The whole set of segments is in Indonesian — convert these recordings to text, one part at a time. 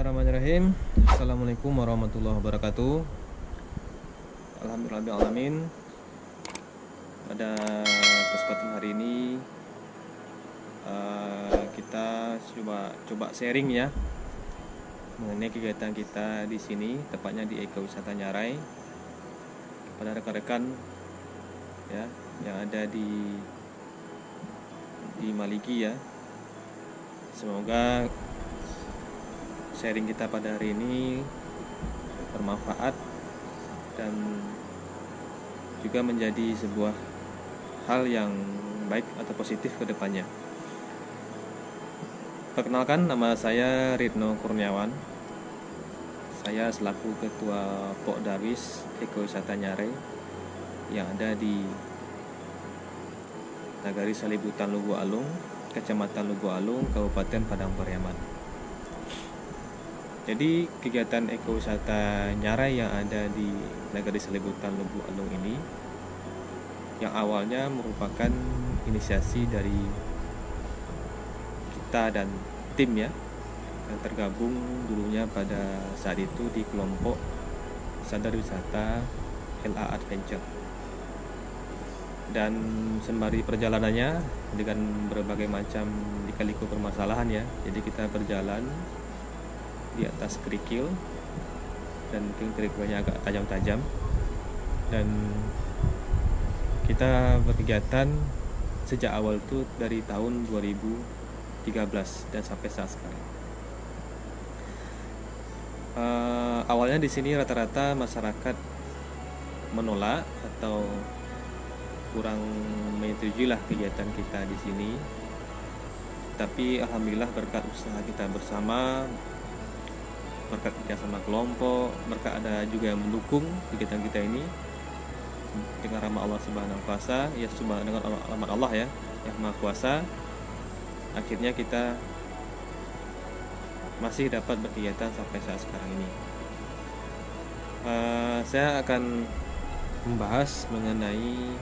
Bismillahirrahmanirrahim. Assalamualaikum warahmatullahi wabarakatuh. Alhamdulillahirrahmanirrahim. Pada kesempatan hari ini kita coba sharing ya mengenai kegiatan kita di sini, tepatnya di Ekowisata Nyarai, kepada rekan-rekan ya yang ada di Maligi ya. Semoga sharing kita pada hari ini bermanfaat dan juga menjadi sebuah hal yang baik atau positif ke depannya. Perkenalkan, nama saya Ridno Kurniawan. Saya selaku Ketua Pok Darwis Ekowisata Nyarai yang ada di Nagari Salibutan Lugu Alung, Kecamatan Lugu Alung, Kabupaten Padang Pariaman. Jadi kegiatan ekowisata Nyarai yang ada di Nagari Salibutan Lugu Alung ini yang awalnya merupakan inisiasi dari kita dan tim ya, yang tergabung dulunya pada saat itu di kelompok sadar wisata LA Adventure. Dan sembari perjalanannya dengan berbagai macam lika-liku permasalahan ya, jadi kita berjalan di atas kerikil dan mungkin kerikilnya agak tajam-tajam, dan kita berkegiatan sejak awal itu dari tahun 2013 dan sampai saat sekarang. Awalnya di sini rata-rata masyarakat menolak atau kurang menyetujui lah kegiatan kita di sini, tapi alhamdulillah berkat usaha kita bersama, berkat kerjasama kelompok, berkat ada juga yang mendukung kegiatan kita ini dengan rahmat Allah Subhanahu wa Ta'ala ya, dengan rahmat Allah ya yang Maha Kuasa, akhirnya kita masih dapat berkegiatan sampai saat sekarang ini. Saya akan membahas mengenai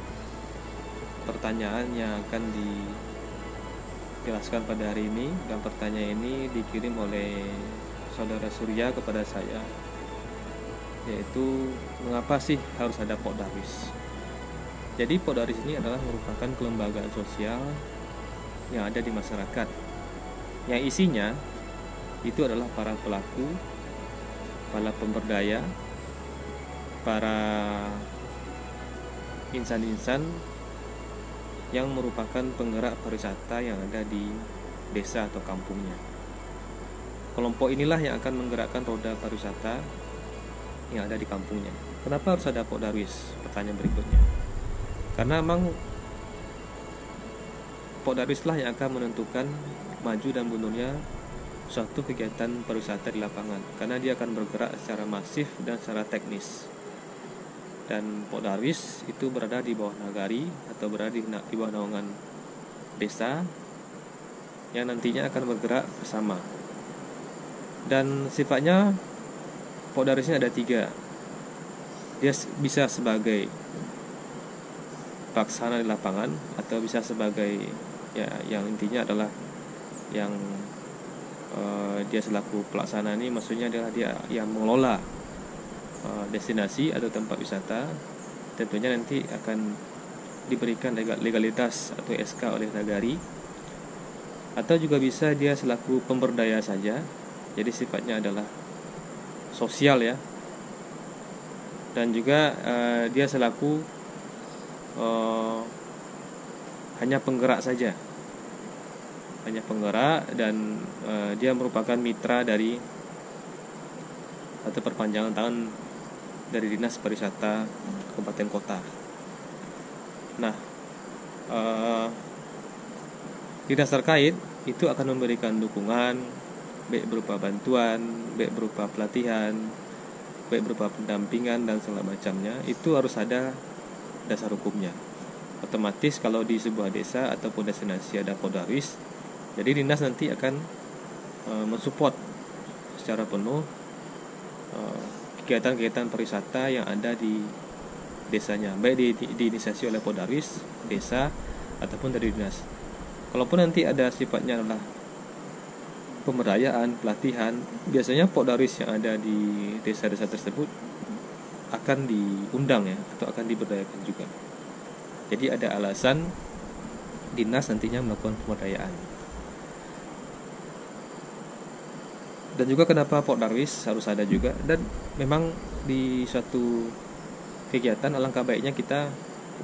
pertanyaan yang akan dijelaskan pada hari ini, dan pertanyaan ini dikirim oleh Saudara Surya kepada saya, yaitu mengapa sih harus ada Pok Darwis. Jadi Pok Darwis ini adalah merupakan kelembagaan sosial yang ada di masyarakat, yang isinya itu adalah para pelaku, para pemberdaya, para insan-insan yang merupakan penggerak pariwisata yang ada di desa atau kampungnya. Kelompok inilah yang akan menggerakkan roda pariwisata yang ada di kampungnya. Kenapa harus ada Pok Darwis? Pertanyaan berikutnya. Karena memang Pok Darwis lah yang akan menentukan maju dan mundurnya suatu kegiatan pariwisata di lapangan, karena dia akan bergerak secara masif dan secara teknis. Dan Pok Darwis itu berada di bawah nagari atau berada di bawah naungan desa yang nantinya akan bergerak bersama. Dan sifatnya Pok Darwisnya ada 3. Dia bisa sebagai pelaksana di lapangan, atau bisa sebagai ya yang intinya adalah yang dia selaku pelaksana ini, maksudnya adalah dia yang mengelola destinasi atau tempat wisata. Tentunya nanti akan diberikan legalitas atau SK oleh nagari, atau juga bisa dia selaku pemberdaya saja, jadi sifatnya adalah sosial ya, dan juga dia selaku hanya penggerak saja, hanya penggerak, dan dia merupakan mitra dari atau perpanjangan tangan dari Dinas Pariwisata Kabupaten Kota. Nah, dinas terkait itu akan memberikan dukungan, baik berupa bantuan, baik berupa pelatihan, baik berupa pendampingan dan segala macamnya. Itu harus ada dasar hukumnya. Otomatis kalau di sebuah desa ataupun destinasi ada Pok Darwis, jadi dinas nanti akan mensupport secara penuh kegiatan-kegiatan pariwisata yang ada di desanya, baik diinisiasi oleh Pok Darwis desa ataupun dari dinas. Kalaupun nanti ada sifatnya adalah pemberdayaan, pelatihan, biasanya Pokdaris yang ada di desa-desa tersebut akan diundang ya, atau akan diberdayakan juga. Jadi ada alasan dinas nantinya melakukan pemberdayaan. Dan juga kenapa Pokdaris harus ada juga, dan memang di suatu kegiatan alangkah baiknya kita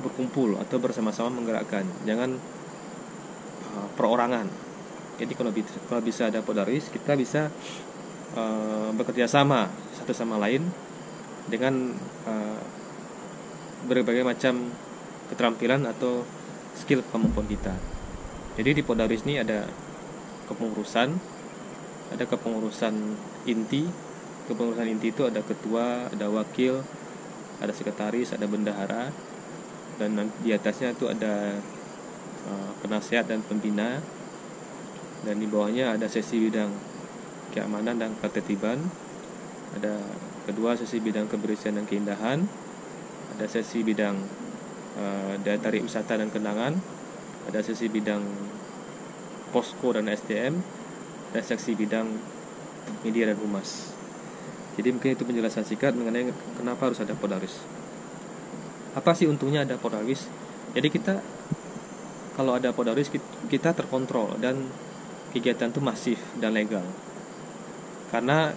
berkumpul atau bersama-sama menggerakkan, jangan perorangan. Jadi kalau bisa ada Pokdaris, kita bisa bekerja sama satu sama lain dengan berbagai macam keterampilan atau skill kemampuan kita. Jadi di Pokdaris ini ada kepengurusan inti. Kepengurusan inti itu ada ketua, ada wakil, ada sekretaris, ada bendahara, dan di atasnya itu ada penasehat dan pembina, dan di bawahnya ada sesi bidang keamanan dan ketertiban, ada kedua sesi bidang kebersihan dan keindahan, ada sesi bidang daya tarik wisata dan kenangan, ada sesi bidang posko dan SDM, dan seksi bidang media dan humas. Jadi mungkin itu penjelasan singkat mengenai kenapa harus ada Pokdaris. Apa sih untungnya ada Pokdaris? Jadi kita kalau ada Pokdaris, kita terkontrol dan kegiatan itu masif dan legal. Karena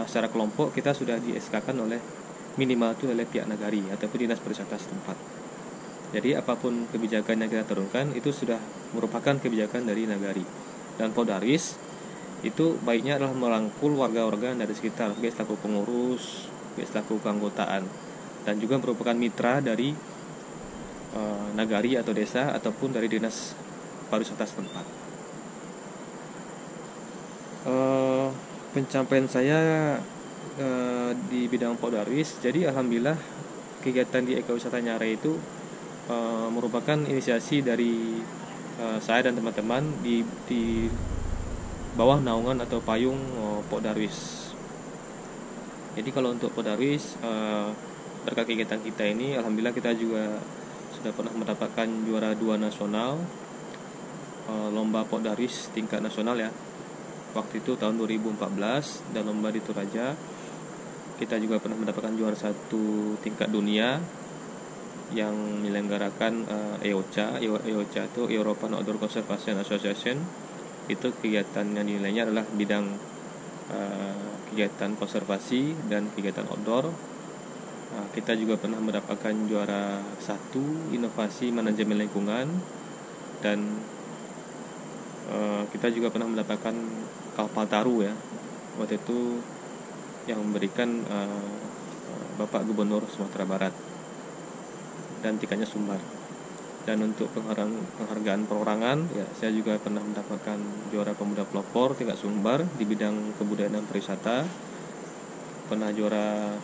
secara kelompok kita sudah di SK-kan oleh minimal itu oleh pihak nagari ataupun dinas pariwisata setempat. Jadi apapun kebijakan yang kita turunkan itu sudah merupakan kebijakan dari nagari. Dan Pokdaris itu baiknya adalah merangkul warga-warga dari sekitar, baik selaku pengurus, baik selaku keanggotaan, dan juga merupakan mitra dari nagari atau desa ataupun dari dinas pariwisata setempat. Pencapaian saya di bidang Pokdaris, jadi alhamdulillah kegiatan di ekowisata Nyare itu merupakan inisiasi dari saya dan teman-teman di bawah naungan atau payung Pokdaris. Jadi kalau untuk Pokdaris terkait kegiatan kita ini, alhamdulillah kita juga sudah pernah mendapatkan juara 2 nasional lomba Pokdaris tingkat nasional ya. Waktu itu tahun 2014, dan lomba di Toraja kita juga pernah mendapatkan juara 1 tingkat dunia yang menyelenggarakan EOCA. EOCA itu European Outdoor Conservation Association. Itu kegiatan yang dinilainya adalah bidang kegiatan konservasi dan kegiatan outdoor. Kita juga pernah mendapatkan juara 1 inovasi manajemen lingkungan, dan kita juga pernah mendapatkan Kalpataru ya, waktu itu yang memberikan Bapak Gubernur Sumatera Barat, dan tingkatnya Sumbar. Dan untuk penghargaan perorangan ya, saya juga pernah mendapatkan juara pemuda pelopor tingkat Sumbar di bidang kebudayaan dan pariwisata. Pernah juara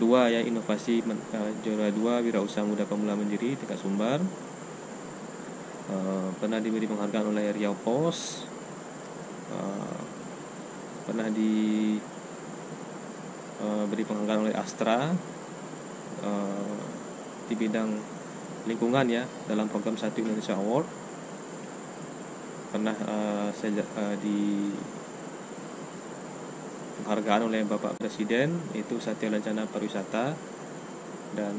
2 ya, inovasi juara 2 wirausaha muda pemula mandiri tingkat Sumbar. Pernah diberi penghargaan oleh Riau Pos. Pernah diberi penghargaan oleh Astra di bidang lingkungan ya, dalam program Satu Indonesia Award. Pernah saya di penghargaan oleh Bapak Presiden, itu Satya Lancana Pariwisata, dan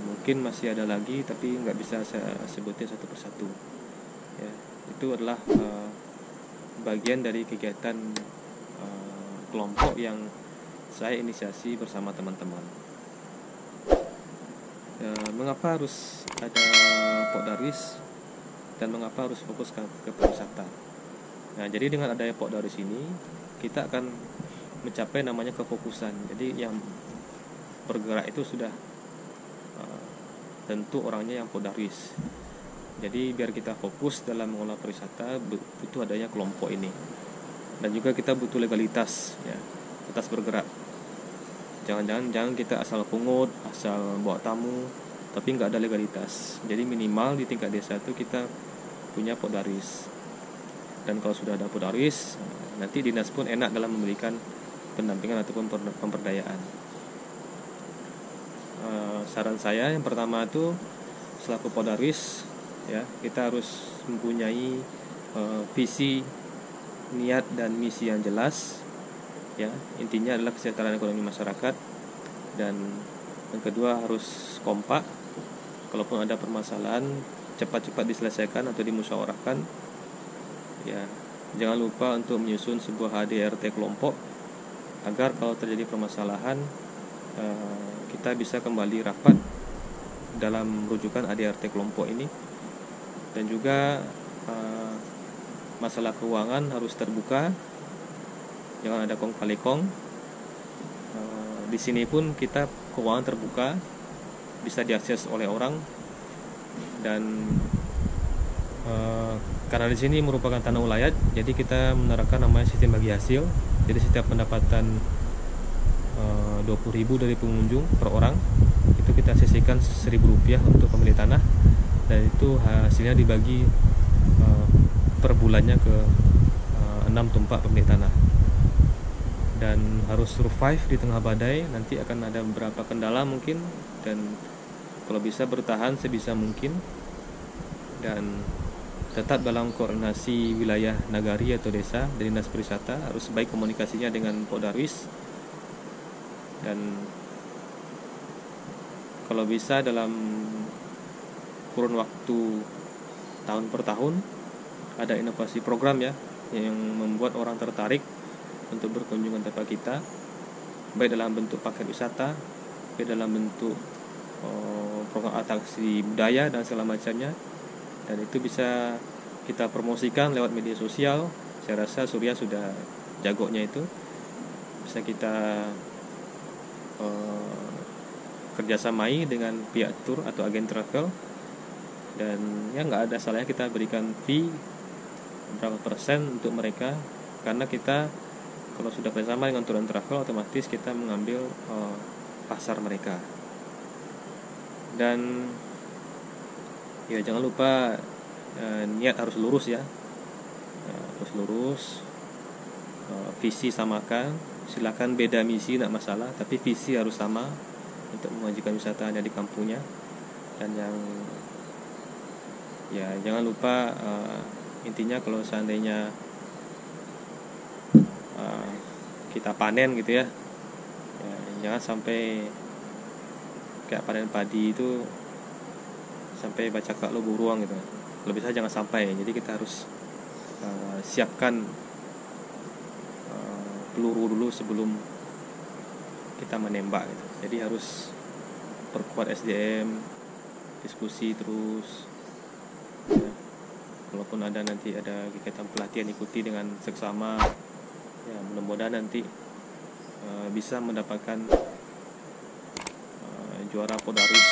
mungkin masih ada lagi tapi nggak bisa saya sebutin satu persatu ya. Itu adalah bagian dari kegiatan kelompok yang saya inisiasi bersama teman-teman. Mengapa harus ada Pokdaris dan mengapa harus fokus ke pariwisata? Nah, jadi dengan adanya Pokdaris ini kita akan mencapai namanya kefokusan. Jadi yang bergerak itu sudah tentu orangnya yang Pokdaris. Jadi biar kita fokus dalam mengelola pariwisata, butuh adanya kelompok ini. Dan juga kita butuh legalitas ya, atas bergerak. Jangan kita asal pungut, asal bawa tamu, tapi nggak ada legalitas. Jadi minimal di tingkat desa itu kita punya Pokdaris. Dan kalau sudah ada Pokdaris, nanti dinas pun enak dalam memberikan pendampingan ataupun pemberdayaan. Saran saya yang pertama itu, selaku Pokdaris ya, kita harus mempunyai visi niat dan misi yang jelas, ya. Intinya adalah kesejahteraan ekonomi masyarakat. Dan yang kedua, harus kompak. Kalaupun ada permasalahan, cepat-cepat diselesaikan atau dimusyawarahkan, ya. Jangan lupa untuk menyusun sebuah ADRT kelompok agar kalau terjadi permasalahan, kita bisa kembali rapat dalam rujukan ADRT kelompok ini. Dan juga masalah keuangan harus terbuka, jangan ada kong kali kong. Di sini pun kita keuangan terbuka, bisa diakses oleh orang. Dan karena di sini merupakan tanah ulayat, jadi kita menerapkan namanya sistem bagi hasil. Jadi setiap pendapatan 20.000 dari pengunjung per orang, itu kita sisihkan Rp1.000 untuk pemilik tanah, dan itu hasilnya dibagi per bulannya ke 6 tumpak pemilik tanah. Dan harus survive di tengah badai. Nanti akan ada beberapa kendala mungkin, dan kalau bisa bertahan sebisa mungkin, dan tetap dalam koordinasi wilayah nagari atau desa dan dinas pariwisata. Harus baik komunikasinya dengan Podarwis, dan kalau bisa dalam kurun waktu tahun per tahun ada inovasi program, ya, yang membuat orang tertarik untuk berkunjung ke tempat kita, baik dalam bentuk paket wisata, baik dalam bentuk program atraksi budaya dan segala macamnya. Dan itu bisa kita promosikan lewat media sosial. Saya rasa Surya sudah jagonya itu. Bisa kita kerjasamai dengan pihak tour atau agen travel, dan ya nggak ada salahnya kita berikan fee berapa persen untuk mereka, karena kita kalau sudah bersama dengan tour and travel, otomatis kita mengambil pasar mereka. Dan ya jangan lupa niat harus lurus, ya, harus lurus. Visi samakan, silakan beda misi tidak masalah, tapi visi harus sama untuk memajukan wisata di kampungnya. Dan jangan lupa, intinya kalau seandainya kita panen gitu, ya, jangan sampai kayak panen padi itu sampai baca kak lo buruang gitu. Kalau bisa jangan sampai. Jadi kita harus siapkan peluru dulu sebelum kita menembak gitu. Jadi harus perkuat SDM, diskusi terus, ya. Walaupun nanti ada kegiatan pelatihan, ikuti dengan seksama, ya. Mudah-mudahan nanti bisa mendapatkan juara Podarwis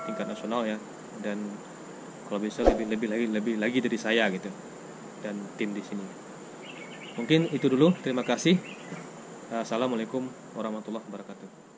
tingkat nasional, ya. Dan kalau bisa lebih lagi dari saya gitu, dan tim di sini. Mungkin itu dulu. Terima kasih. Assalamualaikum warahmatullahi wabarakatuh.